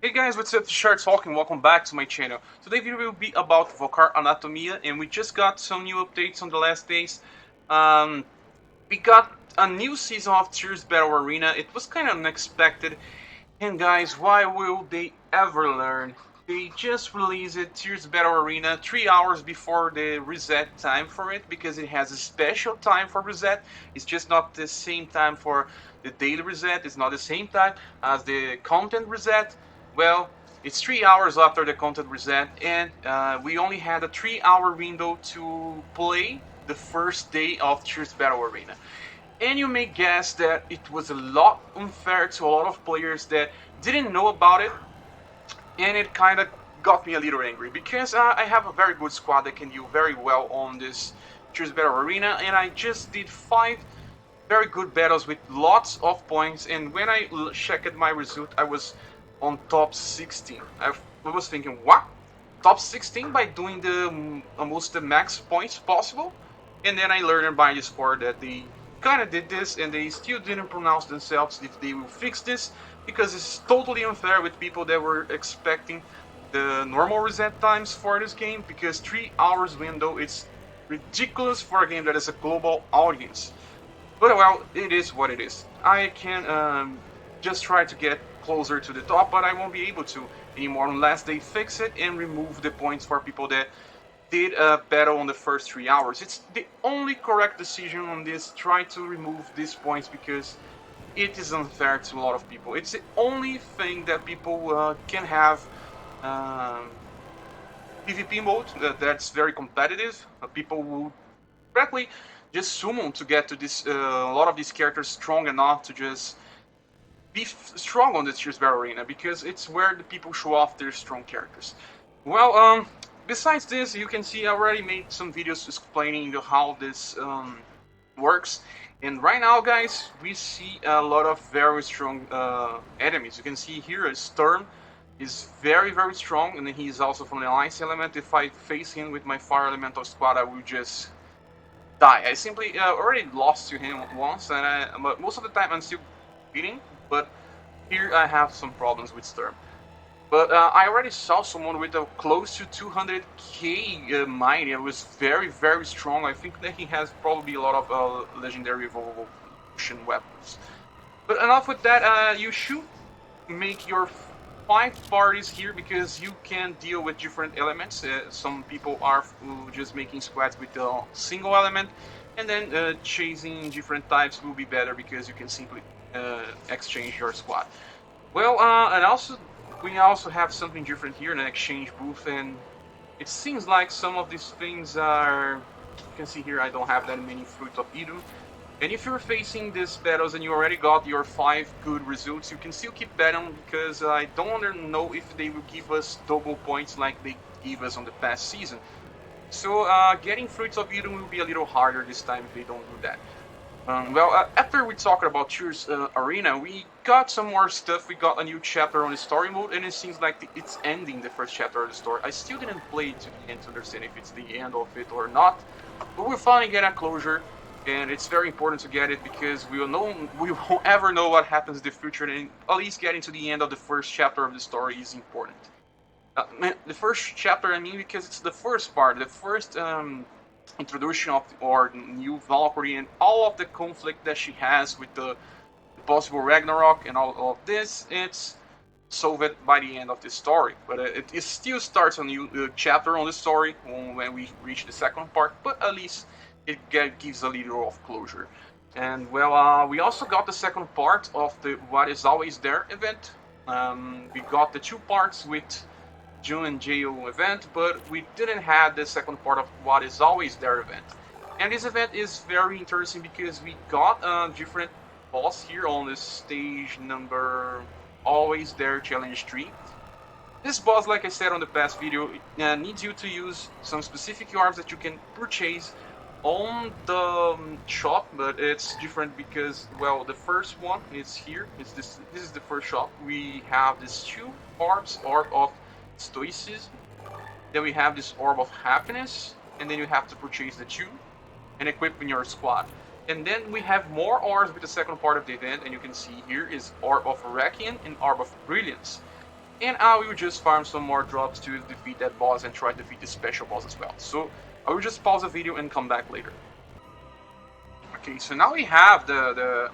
Hey guys, what's up? Shark talking. Welcome back to my channel. Today video will be about Valkyrie Anatomia, and we just got some new updates on the last days. Um, we got a new season of Tears Battle Arena. It was kind of unexpected, and guys, why will they ever learn? They just released it, Tears Battle Arena, 3 hours before the reset time for it, because it has a special time for reset. It's just not the same time for the daily reset. It's not the same time as the content reset. Well, it's 3 hours after the content reset, and we only had a 3 hour window to play the first day of Tears Battle Arena. And you may guess that it was a lot unfair to a lot of players that didn't know about it, and it kind of got me a little angry because I have a very good squad that can do very well on this Choose Battle Arena, and I just did 5 very good battles with lots of points, and when I checked my result, I was on top 16. I was thinking, what? Top 16 by doing the almost the max points possible? And then I learned by the score that they kind of did this, and they still didn't pronounce themselves if they will fix this, because it's totally unfair with people that were expecting the normal reset times for this game, because 3 hours window is ridiculous for a game that is a global audience. But well, it is what it is. I can just try to get closer to the top, but I won't be able to anymore unless they fix it and remove the points for people that did battle on the first 3 hours. It's the only correct decision on this. Try to remove these points because it is unfair to a lot of people. It's the only thing that people can have um, PvP mode that's very competitive. People will directly just summon to get to this. A lot of these characters strong enough to just be strong on the Cheers Battle Arena because it's where the people show off their strong characters. Well, besides this, you can see I already made some videos explaining how this works. And right now, guys, we see a lot of very strong enemies. You can see here, Storm is very strong, and he's also from the Ice element. If I face him with my Fire Elemental squad, I will just die. I simply already lost to him once, and but most of the time I'm still beating. But here I have some problems with Sturm. But I already saw someone with a close to 200k mining. It was very strong. I think that he has probably a lot of legendary evolution weapons. But enough with that. You should make your 5 parties here because you can deal with different elements. Some people are just making squads with a single element, and then chasing different types will be better because you can simply exchange your squad. Well, and also we also have something different here, an exchange booth, and it seems like some of these things are. You can see here I don't have that many fruits of Eden. And if you're facing these battles and you already got your 5 good results, you can still keep battling because I don't know if they will give us double points like they gave us on the past season. So getting Fruits of Eden will be a little harder this time if they don't do that. After we talked about Cheers Arena, we got some more stuff. We got a new chapter on the story mode, and it seems like it's ending the first chapter of the story. I still didn't play it to the end to understand if it's the end of it or not, but we're finally getting a closure, and it's very important to get it because we won't ever know what happens in the future, and at least getting to the end of the first chapter of the story is important. The first chapter, I mean, because it's the first part, the first introduction of our new Valkyrie and all of the conflict that she has with the possible Ragnarok and all of this. It's solved by the end of the story, but it still starts a new chapter on the story when we reach the second part. But at least it gives a little of closure. And well, we also got the second part of the What Is Always There event. We got the 2 parts with June and Jo event, but we didn't have the second part of What Is Always There event. And this event is very interesting because we got a different boss here on the stage number Always There Challenge 3. This boss, like I said on the past video, needs you to use some specific orbs that you can purchase on the shop, but it's different because, well, the first one is here. This is the first shop. We have these 2 orbs, Orb of Stoicism. Then we have this Orb of Happiness, and then you have to purchase the 2 and equip in your squad. And then we have more orbs with the second part of the event, and you can see here is Orb of Requiem and Orb of Brilliance. And I will just farm some more drops to defeat that boss and try to defeat the special boss as well. So I will just pause the video and come back later. Okay, so now we have the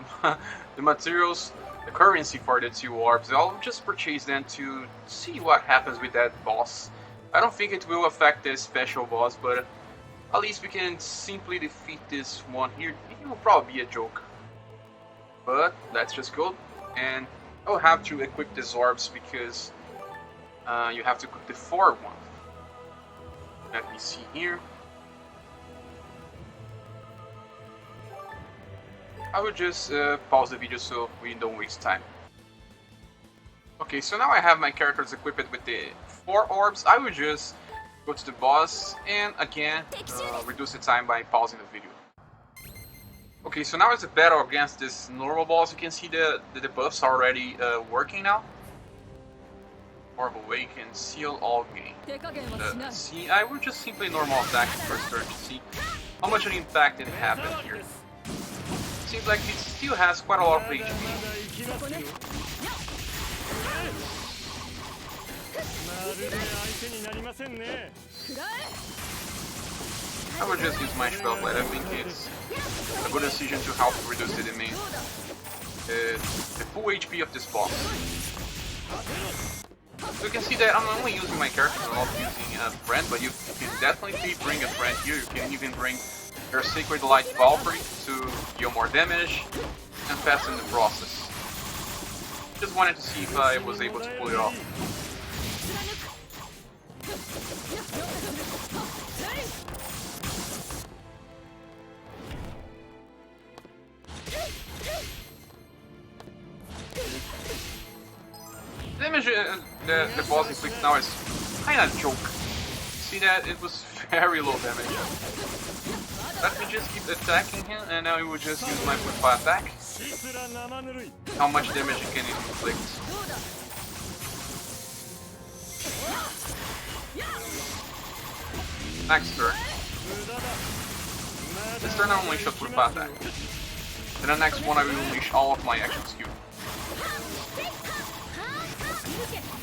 the materials, the currency for the 2 orbs. I'll just purchase them to see what happens with that boss. I don't think it will affect the special boss, but at least we can simply defeat this one here. It will probably be a joke. But let's just go, and I'll have to equip these orbs because you have to equip the 4 one. Let me see here. I will just pause the video so we don't waste time. Okay, so now I have my characters equipped with the 4 orbs. I will just go to the boss and again reduce the time by pausing the video. Okay, so now it's a battle against this normal boss. You can see the buffs are already working now. Orb Awaken, Seal All Gain. Let's see, I will just simply normal attack first turn to see how much an impact it happened here. Seems like it still has quite a lot of HP. I will just use my spell blade. I think it's a good decision to help reduce the full HP of this boss. So you can see that I'm only using my character, I'm not using a friend, but you can definitely bring a friend here. You can even bring your Sacred Light Valkyrie to deal more damage and fasten the process. Just wanted to see if I was able to pull it off. Damage the boss inflicts now is kinda a joke. See that? It was very low damage. Let me just keep attacking him, and now he will just use my +5 attack. How much damage he can inflict. Next turn. This turn I will unleash a +5 attack. Then the next one I will unleash all of my action skill.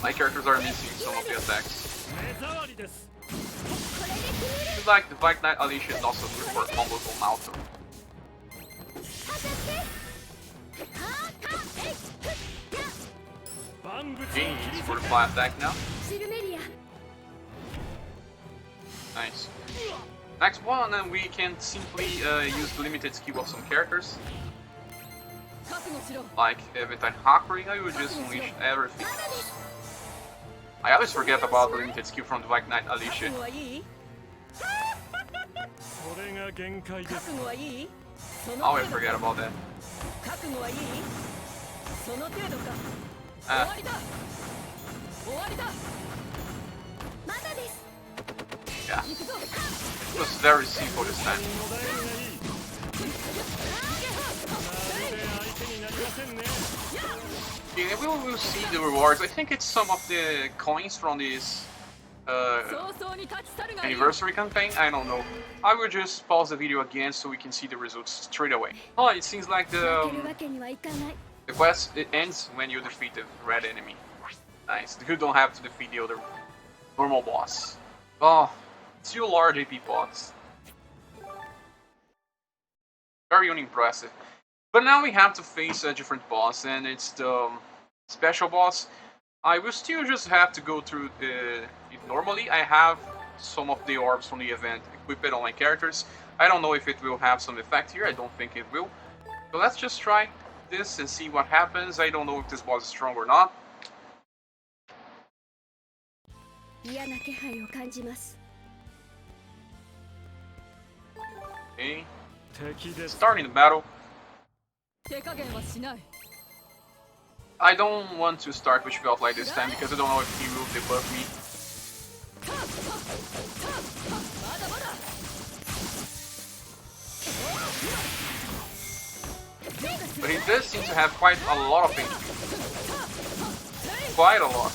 My characters are missing some of the attacks. It's like the Valkyrie Knight Alicia is also good for combos on Malto. Okay, he's for the fly attack now. Nice. Next one, and we can simply use the limited skill of some characters. Like Valkyrie Hakuri, I will just unleash everything. I always forget about the limited skill from the Valkyrie Knight Alicia. I always forget about that. Yeah. It was very simple this time. Okay, we will see the rewards. I think it's some of the coins from this anniversary campaign. I don't know. I will just pause the video again so we can see the results straight away. Oh, it seems like the quest it ends when you defeat the red enemy. Nice. You don't have to defeat the other normal boss. Oh, two large AP pots. Very unimpressive. But now we have to face a different boss, and it's the special boss. I will still just have to go through it normally. I have some of the orbs from the event equipped on my characters. I don't know if it will have some effect here. I don't think it will. So let's just try this and see what happens. I don't know if this boss is strong or not. Okay. Starting the battle. I don't want to start with Belt like this time because I don't know if he will debuff me. But he does seem to have quite a lot of HP. Quite a lot.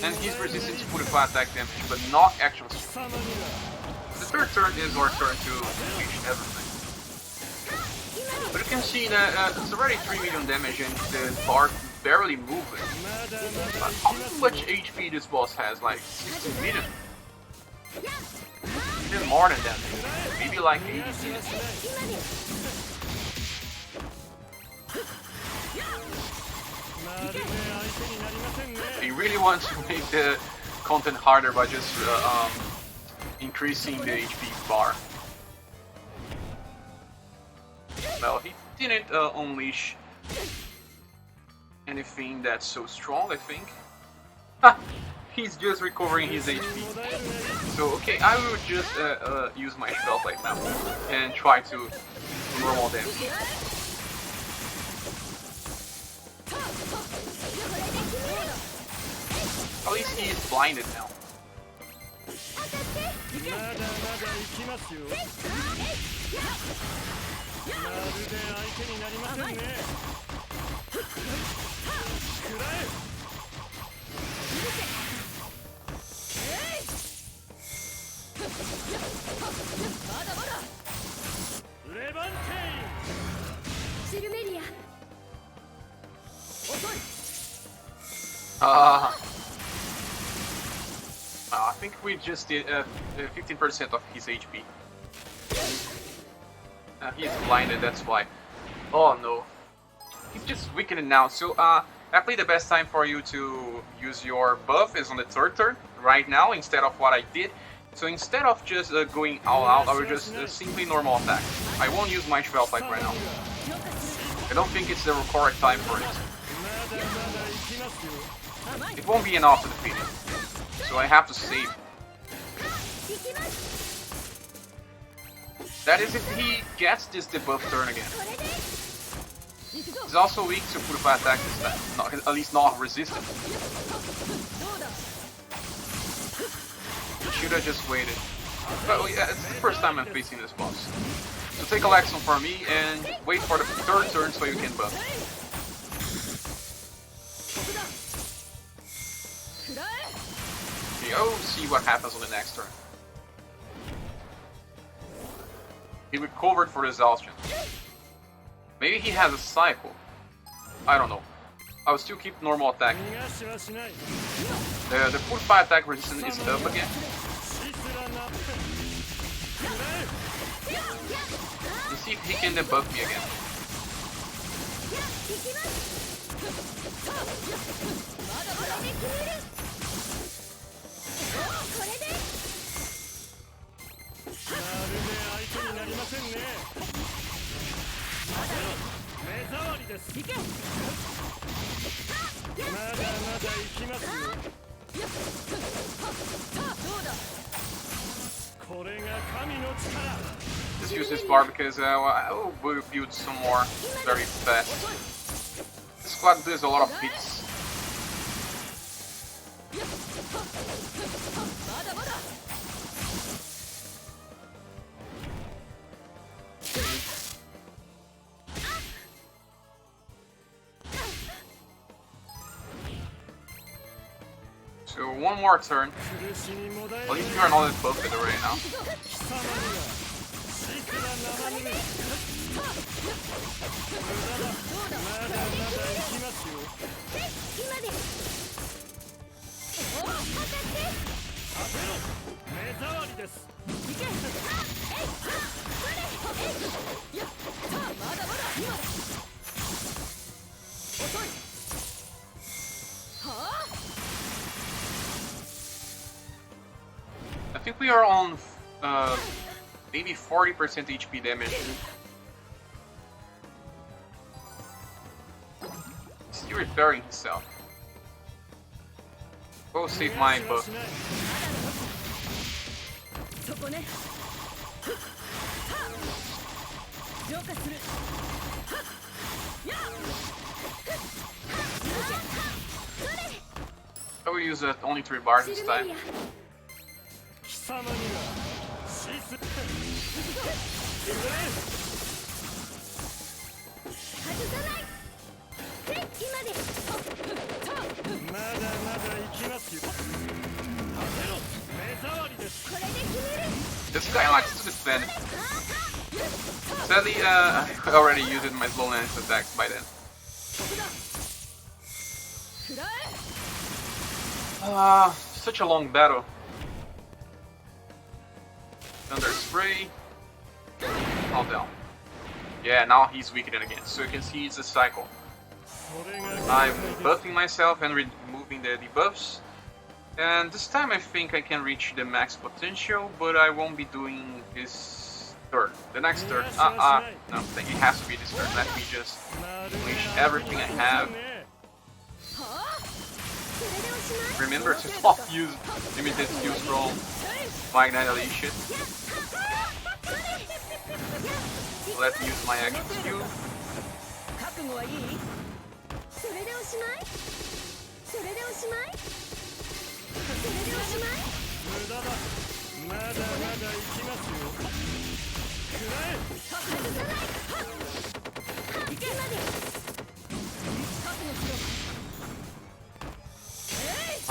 And he's resistant to 45 attack damage, but not actual strength. The third turn is our turn to unleash everything. But you can see that it's already 3 million damage and the bar barely moving. But how much HP this boss has? Like 60 million? Even more than that. Maybe like 80 million. They really want to make the content harder by just increasing the HP bar. Well, he didn't unleash anything that's so strong, I think. Ha! He's just recovering his HP. So, okay, I will just use my spell plate now and try to do normal damage. At least he is blinded now. I think we just did 15% of his HP. He's blinded, that's why. Oh no. He's just weakened now, so actually the best time for you to use your buff is on the third turn, right now, instead of what I did. So instead of just going all out, I will just simply normal attack. I won't use my spell like right now. I don't think it's the correct time for it. It won't be enough to defeat him. So I have to save. That is if he gets this debuff turn again. He's also weak to purify attack this time. Not, at least not resistant. Should have just waited. But yeah, it's the first time I'm facing this boss. So take a Lexon for me and wait for the third turn so you can buff. Okay, I'll see what happens on the next turn. He recovered for exhaustion. Maybe he has a cycle. I don't know. I will still keep normal attacking. The full fire attack resistance is up again. Let's see if he can debuff me again. Let's use this bar because I will build some more very fast. This squad does a lot of hits. So one more turn. At least we are not as buffed right now. I think we are on maybe 40% HP damage. He's still repairing himself. Go save my buff. I will use only 3 bars this time. This guy likes to defend. Sadly, I already used my slowness attacks by then. Such a long battle. Thunder Spray. All down. Yeah, now he's weakened again. So you can see it's a cycle. I'm buffing myself and removing the debuffs. And this time I think I can reach the max potential, but I won't be doing this turn. The next turn. No, I think it has to be this turn. Let me just unleash everything I have. Remember to not use limited skills from Magnite Alicia. Let me use my action skill.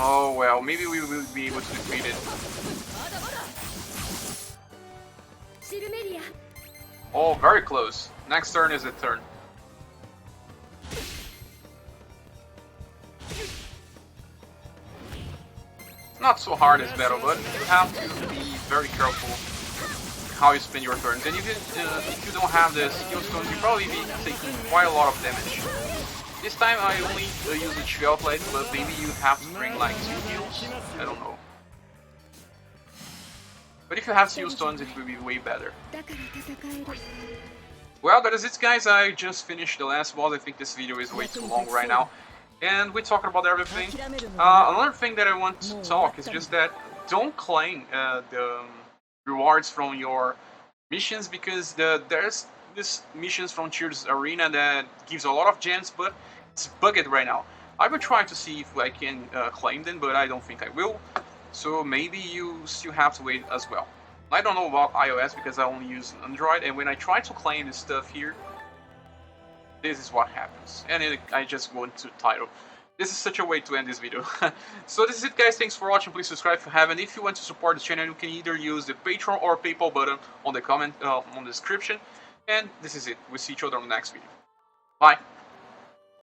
Oh well, maybe we will be able to defeat it. Oh, very close. Next turn is a turn. Not so hard this battle, but you have to be very careful how you spend your turns. And even if you don't have the skill stones, you probably be taking quite a lot of damage. This time I only use the tree outlet, but maybe you have to bring like 2 heals. I don't know. But if you have skill stones, it will be way better. Well, that is it, guys. I just finished the last boss. I think this video is way too long right now. And we talked about everything. Another thing that I want to talk is just that don't claim the rewards from your missions, because there's this missions from Cheers Arena that gives a lot of gems, but it's bugged right now. I will try to see if I can claim them, but I don't think I will. So maybe you still have to wait as well. I don't know about iOS because I only use Android, and when I try to claim this stuff here, this is what happens. And I just go into title. This is such a way to end this video. So this is it, guys. Thanks for watching. Please subscribe if you haven't. If you want to support this channel, you can either use the Patreon or PayPal button on the comment on the description. And this is it. We'll see each other on the next video. Bye.